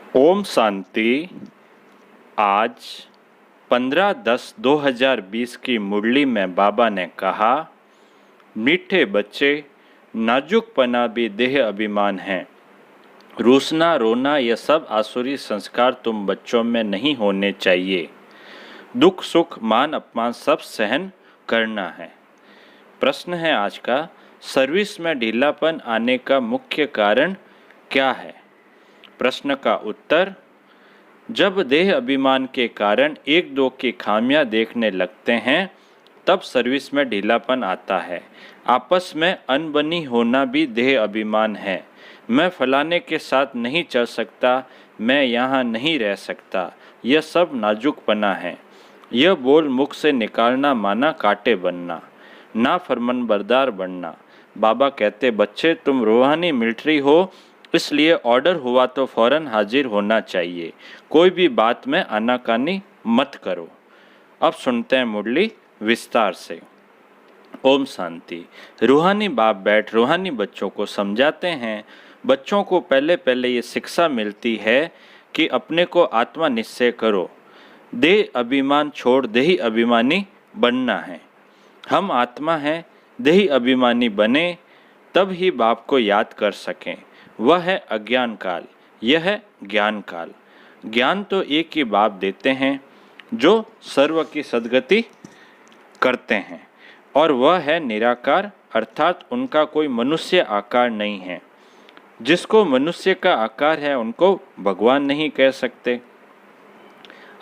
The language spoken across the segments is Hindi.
ओम शांति। आज 15/10/2020 की मुरली में बाबा ने कहा, मीठे बच्चे, नाजुकपना भी देह अभिमान है। रूसना रोना यह सब आसुरी संस्कार तुम बच्चों में नहीं होने चाहिए। दुख सुख मान अपमान सब सहन करना है। प्रश्न है आज का, सर्विस में ढीलापन आने का मुख्य कारण क्या है? प्रश्न का उत्तर, जब देह अभिमान के कारण एक दो की खामियां देखने लगते हैं तब सर्विस में ढीलापन आता है। आपस में अनबनी होना भी देह अभिमान है। मैं फलाने के साथ नहीं चल सकता, मैं यहाँ नहीं रह सकता, यह सब नाजुकपना है। यह बोल मुख से निकालना माना कांटे बनना, ना फरमानबरदार बनना। बाबा कहते, बच्चे तुम रूहानी मिलिट्री हो, इसलिए ऑर्डर हुआ तो फौरन हाजिर होना चाहिए। कोई भी बात में आनाकानी मत करो। अब सुनते हैं मुरली विस्तार से। ओम शांति। रूहानी बाप बैठ रूहानी बच्चों को समझाते हैं। बच्चों को पहले पहले ये शिक्षा मिलती है कि अपने को आत्मा निश्चय करो, देह अभिमान छोड़ देही अभिमानी बनना है। हम आत्मा हैं, देही अभिमानी बने तब ही बाप को याद कर सकें। वह है अज्ञान काल, यह है ज्ञान काल। ज्ञान तो एक ही बाप देते हैं जो सर्व की सद्गति करते हैं, और वह है निराकार, अर्थात उनका कोई मनुष्य आकार नहीं है। जिसको मनुष्य का आकार है उनको भगवान नहीं कह सकते।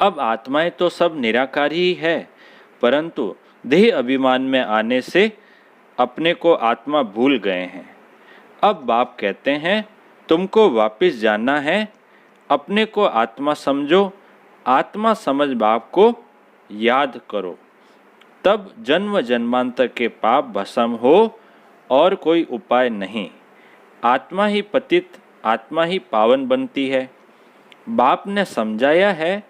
अब आत्माएं तो सब निराकार ही है, परंतु देह अभिमान में आने से अपने को आत्मा भूल गए हैं। अब बाप कहते हैं, तुमको वापस जाना है, अपने को आत्मा समझो, आत्मा समझ बाप को याद करो, तब जन्म जन्मांतर के पाप भस्म हो और कोई उपाय नहीं। आत्मा ही पतित, आत्मा ही पावन बनती है। बाप ने समझाया है,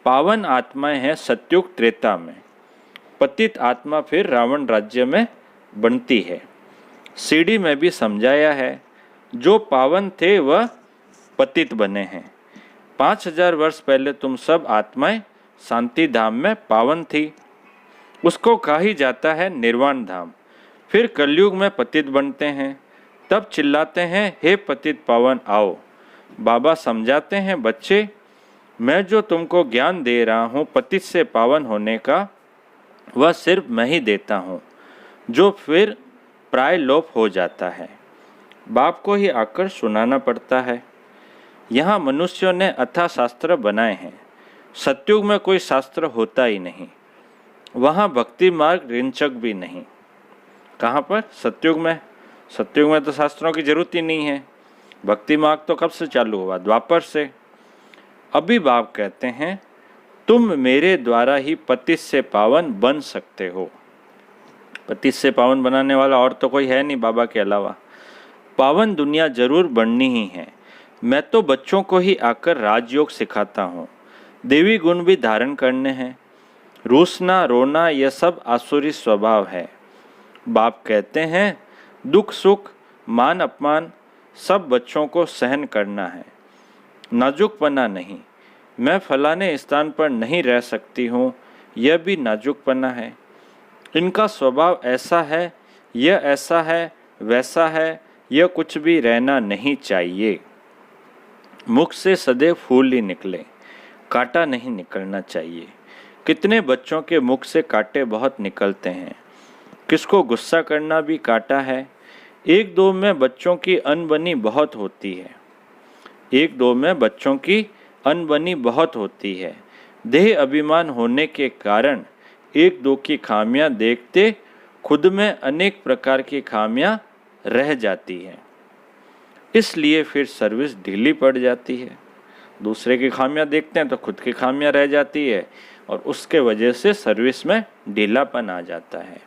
पावन आत्माएं हैं सत्युग त्रेता में, पतित आत्मा फिर रावण राज्य में बनती है। सीढ़ी में भी समझाया है, जो पावन थे वह पतित बने हैं। 5000 वर्ष पहले तुम सब आत्माएं शांति धाम में पावन थी, उसको कहा ही जाता है निर्वाण धाम। फिर कलयुग में पतित बनते हैं, तब चिल्लाते हैं, हे पतित पावन आओ। बाबा समझाते हैं, बच्चे मैं जो तुमको ज्ञान दे रहा हूँ पतित से पावन होने का, वह सिर्फ मैं ही देता हूँ, जो फिर प्राय लोप हो जाता है। बाप को ही आकर सुनाना पड़ता है। यहाँ मनुष्यों ने अथाह शास्त्र बनाए हैं। सत्युग में कोई शास्त्र होता ही नहीं, वहाँ भक्ति मार्ग रिंचक भी नहीं। कहाँ पर? सत्युग में। सत्युग में तो शास्त्रों की जरूरत ही नहीं है। भक्ति मार्ग तो कब से चालू हुआ? द्वापर से। अभी बाप कहते हैं, तुम मेरे द्वारा ही पतित से पावन बन सकते हो। पतित से पावन बनाने वाला और तो कोई है नहीं बाबा के अलावा। पावन दुनिया जरूर बननी ही है। मैं तो बच्चों को ही आकर राजयोग सिखाता हूँ। देवी गुण भी धारण करने हैं। रूसना रोना यह सब आसुरी स्वभाव है। बाप कहते हैं, दुख सुख मान अपमान सब बच्चों को सहन करना है, नाजुकपना नहीं। मैं फलाने स्थान पर नहीं रह सकती हूँ, यह भी नाजुकपना है। इनका स्वभाव ऐसा है, यह ऐसा है, वैसा है, यह कुछ भी रहना नहीं चाहिए। मुख से सदैव फूल ही निकले, कांटा नहीं निकलना चाहिए। कितने बच्चों के मुख से कांटे बहुत निकलते हैं। किसको गुस्सा करना भी कांटा है। एक दो में बच्चों की अनबनी बहुत होती है। एक दो में बच्चों की अनबनी बहुत होती है। देह अभिमान होने के कारण एक दो की खामियां देखते खुद में अनेक प्रकार की खामियां रह जाती हैं। इसलिए फिर सर्विस ढीली पड़ जाती है। दूसरे की खामियां देखते हैं तो खुद की खामियां रह जाती है, और उसके वजह से सर्विस में ढीलापन आ जाता है।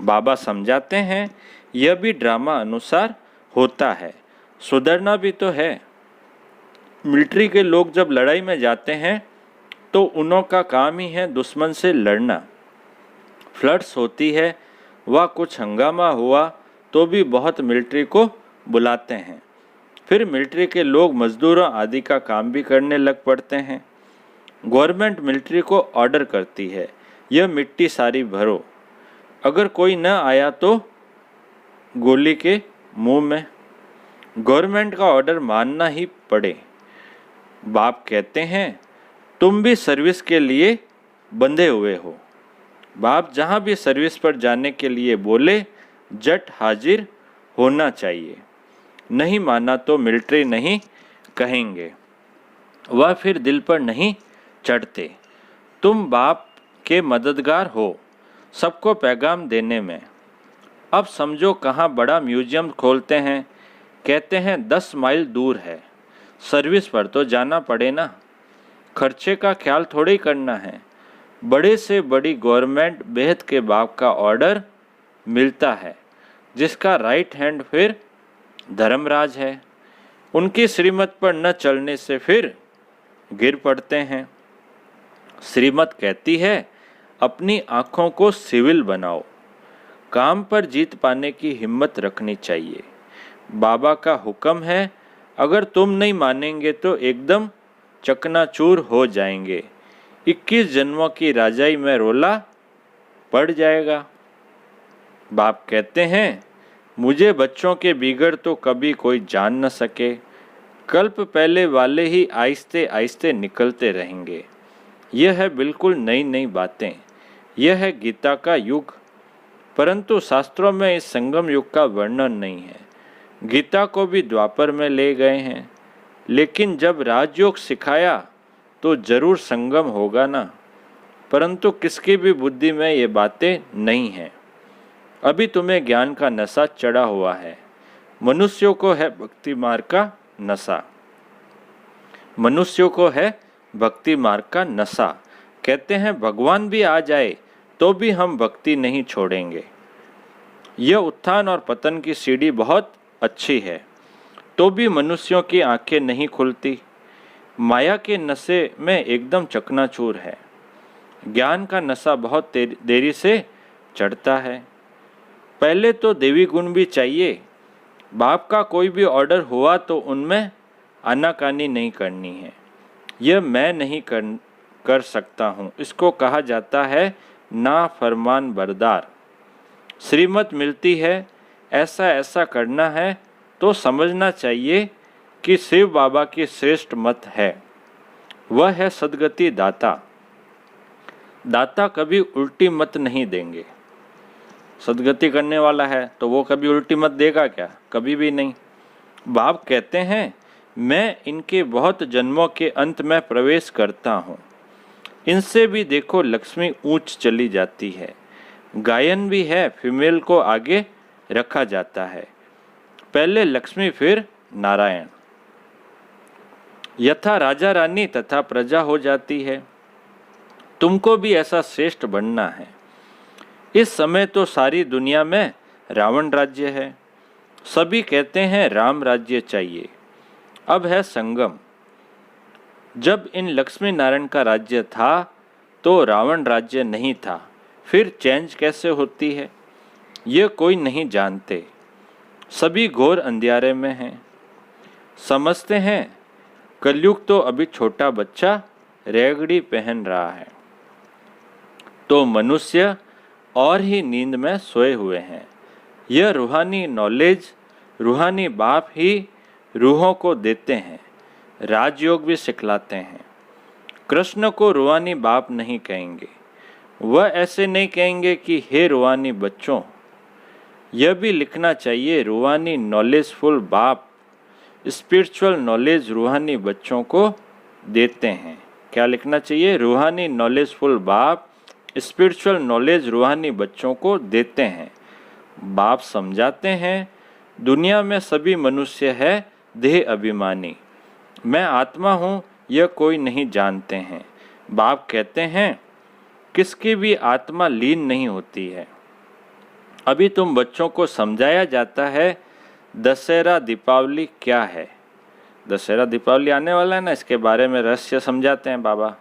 बाबा समझाते हैं, यह भी ड्रामा अनुसार होता है, सुधरना भी तो है। मिलिट्री के लोग जब लड़ाई में जाते हैं तो उन्हों का काम ही है दुश्मन से लड़ना। फ्लड्स होती है, वह कुछ हंगामा हुआ तो भी बहुत मिलिट्री को बुलाते हैं। फिर मिलिट्री के लोग मजदूरों आदि का काम भी करने लग पड़ते हैं। गवर्नमेंट मिलिट्री को ऑर्डर करती है, यह मिट्टी सारी भरो। अगर कोई न आया तो गोली के मुंह में। गवर्नमेंट का ऑर्डर मानना ही पड़े। बाप कहते हैं तुम भी सर्विस के लिए बंधे हुए हो। बाप जहाँ भी सर्विस पर जाने के लिए बोले जट हाजिर होना चाहिए। नहीं माना तो मिलिट्री नहीं कहेंगे। वह फिर दिल पर नहीं चढ़ते। तुम बाप के मददगार हो सबको पैगाम देने में। अब समझो कहाँ बड़ा म्यूजियम खोलते हैं, कहते हैं 10 माइल दूर है। सर्विस पर तो जाना पड़े ना। खर्चे का ख्याल थोड़ी करना है। बड़े से बड़ी गवर्नमेंट बेहद के बाप का ऑर्डर मिलता है, जिसका राइट हैंड फिर धर्मराज है। उनकी श्रीमत पर न चलने से फिर गिर पड़ते हैं। श्रीमत कहती है अपनी आँखों को सिविल बनाओ। काम पर जीत पाने की हिम्मत रखनी चाहिए। बाबा का हुक्म है, अगर तुम नहीं मानेंगे तो एकदम चकनाचूर हो जाएंगे। 21 जन्मों की राजाई में रोला पड़ जाएगा। बाप कहते हैं मुझे बच्चों के बिगड़ तो कभी कोई जान न सके। कल्प पहले वाले ही आहिस्ते आहिस्ते निकलते रहेंगे। यह है बिल्कुल नई नई बातें। यह है गीता का युग, परंतु शास्त्रों में इस संगम युग का वर्णन नहीं है। गीता को भी द्वापर में ले गए हैं, लेकिन जब राजयोग सिखाया तो जरूर संगम होगा ना। परंतु किसकी भी बुद्धि में ये बातें नहीं हैं। अभी तुम्हें ज्ञान का नशा चढ़ा हुआ है। मनुष्यों को है भक्ति मार्ग का नशा। मनुष्यों को है भक्ति मार्ग का नशा। कहते हैं भगवान भी आ जाए तो भी हम भक्ति नहीं छोड़ेंगे। यह उत्थान और पतन की सीढ़ी बहुत अच्छी है, तो भी मनुष्यों की आंखें नहीं खुलती। माया के नशे में एकदम चकनाचूर है। ज्ञान का नशा बहुत देरी से चढ़ता है। पहले तो देवी गुण भी चाहिए। बाप का कोई भी ऑर्डर हुआ तो उनमें आनाकानी नहीं करनी है। यह मैं नहीं कर सकता हूँ, इसको कहा जाता है ना फरमान बरदार। श्रीमत मिलती है ऐसा ऐसा करना है तो समझना चाहिए कि शिव बाबा की श्रेष्ठ मत है। वह है सद्गति दाता। दाता कभी उल्टी मत नहीं देंगे। सद्गति करने वाला है तो वो कभी उल्टी मत देगा क्या? कभी भी नहीं। बाप कहते हैं मैं इनके बहुत जन्मों के अंत में प्रवेश करता हूँ। इनसे भी देखो लक्ष्मी ऊंच चली जाती है। गायन भी है, फीमेल को आगे रखा जाता है। पहले लक्ष्मी फिर नारायण। यथा राजा रानी तथा प्रजा हो जाती है। तुमको भी ऐसा श्रेष्ठ बनना है। इस समय तो सारी दुनिया में रावण राज्य है। सभी कहते हैं राम राज्य चाहिए। अब है संगम। जब इन लक्ष्मी नारायण का राज्य था तो रावण राज्य नहीं था। फिर चेंज कैसे होती है ये कोई नहीं जानते। सभी घोर अंधियारे में हैं। समझते हैं कलयुग तो अभी छोटा बच्चा रेगड़ी पहन रहा है, तो मनुष्य और ही नींद में सोए हुए हैं। यह रूहानी नॉलेज रूहानी बाप ही रूहों को देते हैं। राजयोग भी सिखलाते हैं। कृष्ण को रूहानी बाप नहीं कहेंगे। वह ऐसे नहीं कहेंगे कि हे रूहानी बच्चों। यह भी लिखना चाहिए रूहानी नॉलेजफुल बाप स्पिरिचुअल नॉलेज रूहानी बच्चों को देते हैं। क्या लिखना चाहिए? रूहानी नॉलेजफुल बाप स्पिरिचुअल नॉलेज रूहानी बच्चों को देते हैं। बाप समझाते हैं दुनिया में सभी मनुष्य है देह अभिमानी। मैं आत्मा हूँ यह कोई नहीं जानते हैं। बाप कहते हैं किसकी भी आत्मा लीन नहीं होती है। अभी तुम बच्चों को समझाया जाता है दशहरा दीपावली क्या है। दशहरा दीपावली आने वाला है ना, इसके बारे में रहस्य समझाते हैं बाबा।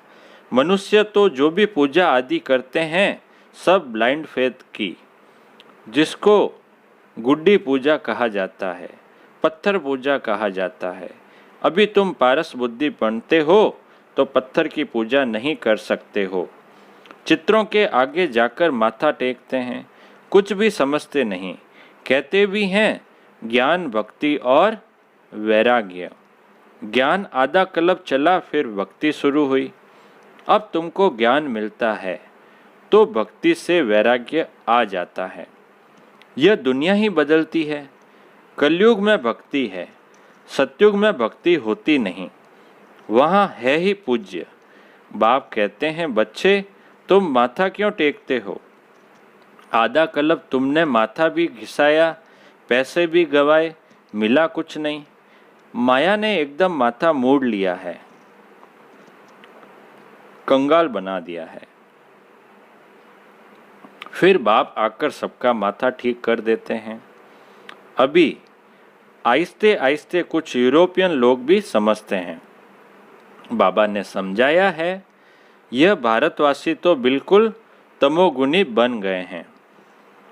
मनुष्य तो जो भी पूजा आदि करते हैं सब ब्लाइंड फेथ की, जिसको गुड्डी पूजा कहा जाता है। पत्थर पूजा कहा जाता है। अभी तुम पारस बुद्धि बनते हो तो पत्थर की पूजा नहीं कर सकते हो। चित्रों के आगे जाकर माथा टेकते हैं, कुछ भी समझते नहीं, कहते भी हैं ज्ञान भक्ति और वैराग्य। ज्ञान आधा कल्प चला, फिर भक्ति शुरू हुई। अब तुमको ज्ञान मिलता है तो भक्ति से वैराग्य आ जाता है। यह दुनिया ही बदलती है। कलयुग में भक्ति है, सतयुग में भक्ति होती नहीं, वहाँ है ही पूज्य। बाप कहते हैं बच्चे तुम माथा क्यों टेकते हो? आधा कल्प तुमने माथा भी घिसाया, पैसे भी गवाए, मिला कुछ नहीं। माया ने एकदम माथा मोड़ लिया है, कंगाल बना दिया है। फिर बाप आकर सबका माथा ठीक कर देते हैं। अभी आहिस्ते आहिस्ते कुछ यूरोपियन लोग भी समझते हैं। बाबा ने समझाया है, यह भारतवासी तो बिल्कुल तमोगुनी बन गए हैं।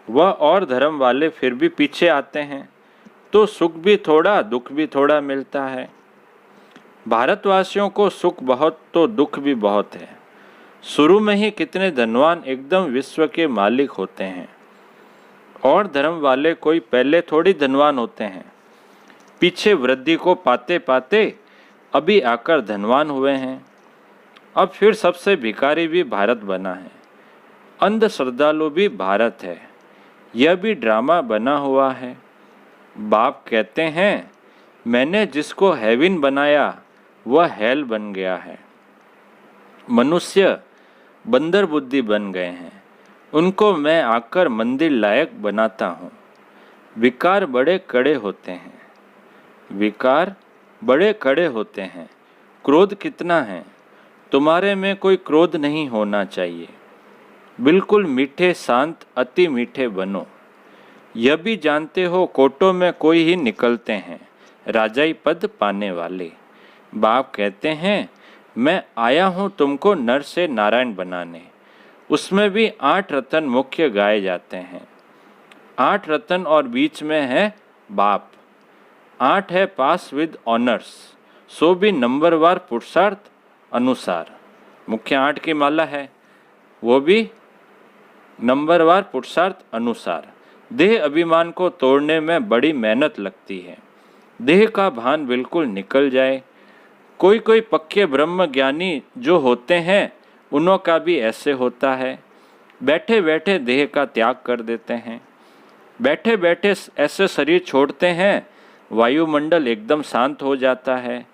वह और धर्म वाले फिर भी पीछे आते हैं तो सुख भी थोड़ा दुख भी थोड़ा मिलता है। भारतवासियों को सुख बहुत तो दुख भी बहुत है। शुरू में ही कितने धनवान एकदम विश्व के मालिक होते हैं, और धर्म वाले कोई पहले थोड़ी धनवान होते हैं। पीछे वृद्धि को पाते पाते अभी आकर धनवान हुए हैं। अब फिर सबसे भिखारी भी भारत बना है, अंध श्रद्धालु भी भारत है। यह भी ड्रामा बना हुआ है। बाप कहते हैं मैंने जिसको हेवन बनाया वह हेल बन गया है। मनुष्य बंदर बुद्धि बन गए हैं, उनको मैं आकर मंदिर लायक बनाता हूँ। विकार बड़े कड़े होते हैं, विकार बड़े कड़े होते हैं। क्रोध कितना है? तुम्हारे में कोई क्रोध नहीं होना चाहिए। बिल्कुल मीठे शांत अति मीठे बनो। यह भी जानते हो कोटों में कोई ही निकलते हैं राजाई पद पाने वाले। बाप कहते हैं मैं आया हूँ तुमको नर से नारायण बनाने। उसमें भी 8 रतन मुख्य गाए जाते हैं। 8 रतन और बीच में है बाप। 8 है पास विद ऑनर्स, सो भी नंबरवार पुरुषार्थ अनुसार। मुख्य 8 की माला है, वो भी नंबरवार पुरुषार्थ अनुसार। देह अभिमान को तोड़ने में बड़ी मेहनत लगती है। देह का भान बिल्कुल निकल जाए। कोई कोई पक्के ब्रह्म ज्ञानी जो होते हैं उनों का भी ऐसे होता है। बैठे बैठे देह का त्याग कर देते हैं। बैठे बैठे ऐसे शरीर छोड़ते हैं, वायुमंडल एकदम शांत हो जाता है।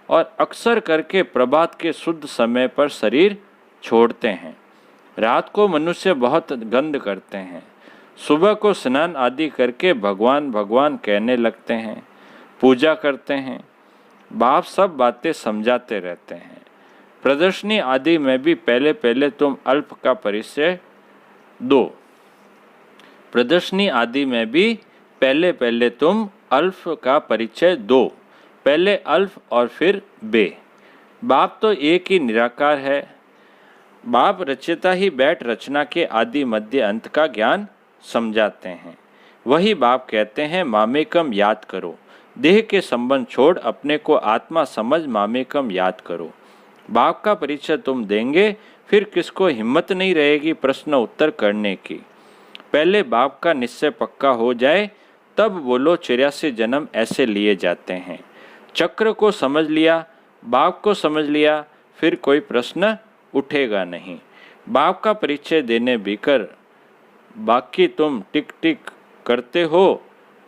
और अक्सर करके प्रभात के शुद्ध समय पर शरीर छोड़ते हैं। रात को मनुष्य बहुत गंध करते हैं। सुबह को स्नान आदि करके भगवान भगवान कहने लगते हैं, पूजा करते हैं। बाप सब बातें समझाते रहते हैं। प्रदर्शनी आदि में भी पहले पहले तुम अल्प का परिचय दो। प्रदर्शनी आदि में भी पहले पहले तुम अल्फ का परिचय दो। पहले अल्फ और फिर बे। बाप तो एक ही निराकार है। बाप रचयिता ही बैठ रचना के आदि मध्य अंत का ज्ञान समझाते हैं। वही बाप कहते हैं मामेकम याद करो। देह के संबंध छोड़ अपने को आत्मा समझ मामेकम याद करो। बाप का परिचय तुम देंगे, फिर किसको हिम्मत नहीं रहेगी प्रश्न उत्तर करने की। पहले बाप का निश्चय पक्का हो जाए तब बोलो 84 जन्म ऐसे लिए जाते हैं। चक्र को समझ लिया, बाप को समझ लिया, फिर कोई प्रश्न उठेगा नहीं। बाप का परिचय देने भीकर बाकी तुम टिक टिक करते हो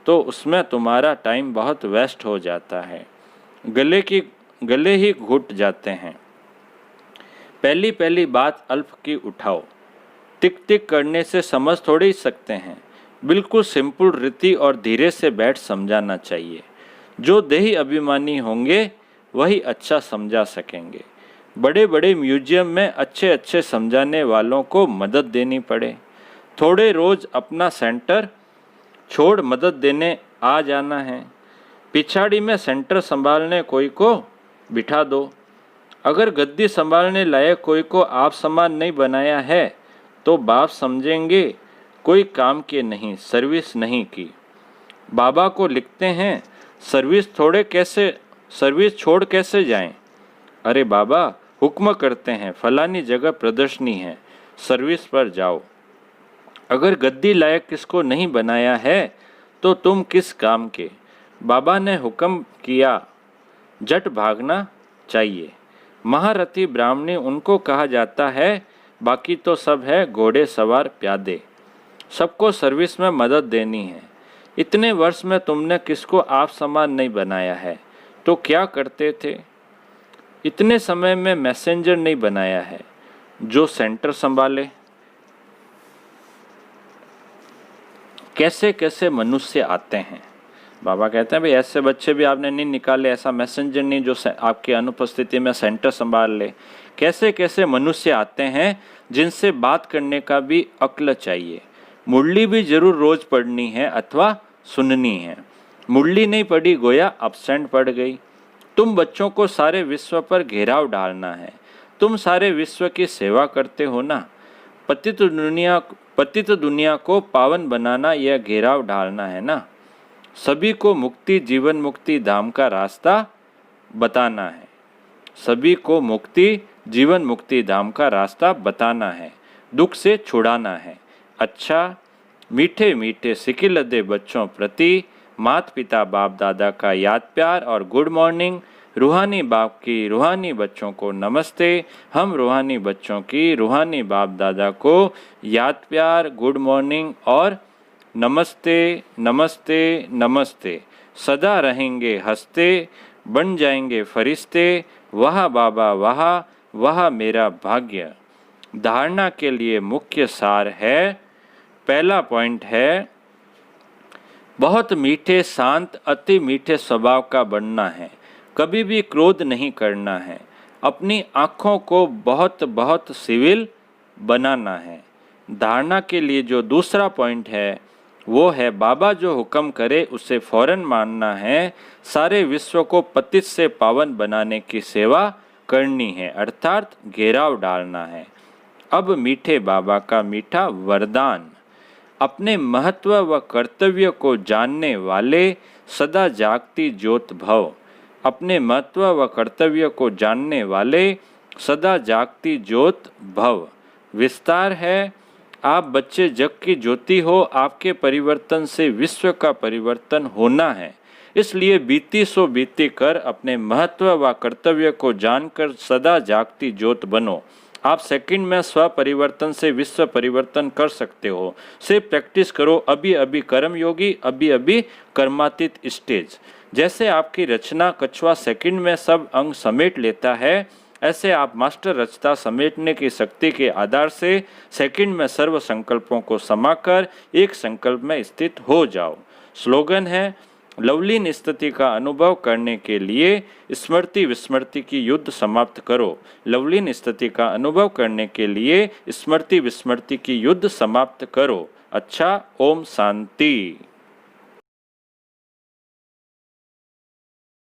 तो उसमें तुम्हारा टाइम बहुत वेस्ट हो जाता है। गले ही घुट जाते हैं। पहली पहली बात अल्प की उठाओ। टिक टिक करने से समझ थोड़ी सकते हैं। बिल्कुल सिंपल रीति और धीरे से बैठ समझाना चाहिए। जो देही अभिमानी होंगे वही अच्छा समझा सकेंगे। बड़े बड़े म्यूजियम में अच्छे अच्छे समझाने वालों को मदद देनी पड़े। थोड़े रोज अपना सेंटर छोड़ मदद देने आ जाना है। पिछाड़ी में सेंटर संभालने कोई को बिठा दो। अगर गद्दी संभालने लायक कोई को आप समान नहीं बनाया है तो बाप समझेंगे कोई काम के नहीं, सर्विस नहीं की। बाबा को लिखते हैं सर्विस छोड़ कैसे जाएं? अरे बाबा, हुक्म करते हैं, फलानी जगह प्रदर्शनी है, सर्विस पर जाओ। अगर गद्दी लायक किसको नहीं बनाया है तो तुम किस काम के? बाबा ने हुक्म किया, जट भागना चाहिए। महारथी ब्राह्मणी उनको कहा जाता है, बाकी तो सब है घोड़े सवार प्यादे। सबको सर्विस में मदद देनी है। इतने वर्ष में तुमने किसको आप समान नहीं बनाया है, तो क्या करते थे? इतने समय में मैसेंजर नहीं बनाया है जो सेंटर संभाले। कैसे कैसे मनुष्य आते हैं। बाबा कहते हैं, भाई ऐसे बच्चे भी आपने नहीं निकाले, ऐसा मैसेंजर नहीं जो आपकी अनुपस्थिति में सेंटर संभाल ले। कैसे कैसे मनुष्य आते हैं जिनसे बात करने का भी अक्ल चाहिए। मुरली भी जरूर रोज पढ़नी है अथवा सुननी है। मुरली नहीं पढ़ी गोया अपसेंट पड़ गई। तुम बच्चों को सारे विश्व पर घेराव डालना है। तुम सारे विश्व की सेवा करते हो ना। पतित दुनिया को पावन बनाना यह घेराव डालना है ना। सभी को मुक्ति जीवन मुक्ति धाम का रास्ता बताना है। सभी को मुक्ति जीवन मुक्ति धाम का रास्ता बताना है, दुख से छुड़ाना है। अच्छा, मीठे मीठे सिकिलदे बच्चों प्रति माता पिता बाप दादा का याद प्यार और गुड मॉर्निंग। रूहानी बाप की रूहानी बच्चों को नमस्ते। हम रूहानी बच्चों की रूहानी बाप दादा को याद प्यार, गुड मॉर्निंग और नमस्ते नमस्ते नमस्ते। सदा रहेंगे हंसते, बन जाएंगे फरिश्ते। वाह बाबा वाह, वह मेरा भाग्य। धारणा के लिए मुख्य सार है, पहला पॉइंट है, बहुत मीठे शांत अति मीठे स्वभाव का बनना है। कभी भी क्रोध नहीं करना है। अपनी आँखों को बहुत बहुत सिविल बनाना है। धारणा के लिए जो दूसरा पॉइंट है वो है, बाबा जो हुक्म करे उसे फौरन मानना है। सारे विश्व को पतित से पावन बनाने की सेवा करनी है, अर्थात घेराव डालना है। अब मीठे बाबा का मीठा वरदान। अपने महत्व व कर्तव्य को जानने वाले सदा जागती ज्योत भव। अपने महत्व व कर्तव्य को जानने वाले सदा जागती ज्योत भव। विस्तार है, आप बच्चे जग की ज्योति हो। आपके परिवर्तन से विश्व का परिवर्तन होना है। इसलिए बीती सो बीती कर अपने महत्व व कर्तव्य को जानकर सदा जागती ज्योत बनो। आप सेकंड में स्व परिवर्तन से विश्व परिवर्तन कर सकते हो। सिर्फ प्रैक्टिस करो। अभी अभी कर्म योगी, अभी अभी कर्मातीत स्टेज। जैसे आपकी रचना कछुआ सेकंड में सब अंग समेट लेता है, ऐसे आप मास्टर रचता समेटने की शक्ति के आधार से सेकंड में सर्व संकल्पों को समाकर एक संकल्प में स्थित हो जाओ। स्लोगन है, लवलीन स्थिति का अनुभव करने के लिए स्मृति विस्मृति की युद्ध समाप्त करो। लवलीन स्थिति का अनुभव करने के लिए स्मृति विस्मृति की युद्ध समाप्त करो। अच्छा, ओम शांति।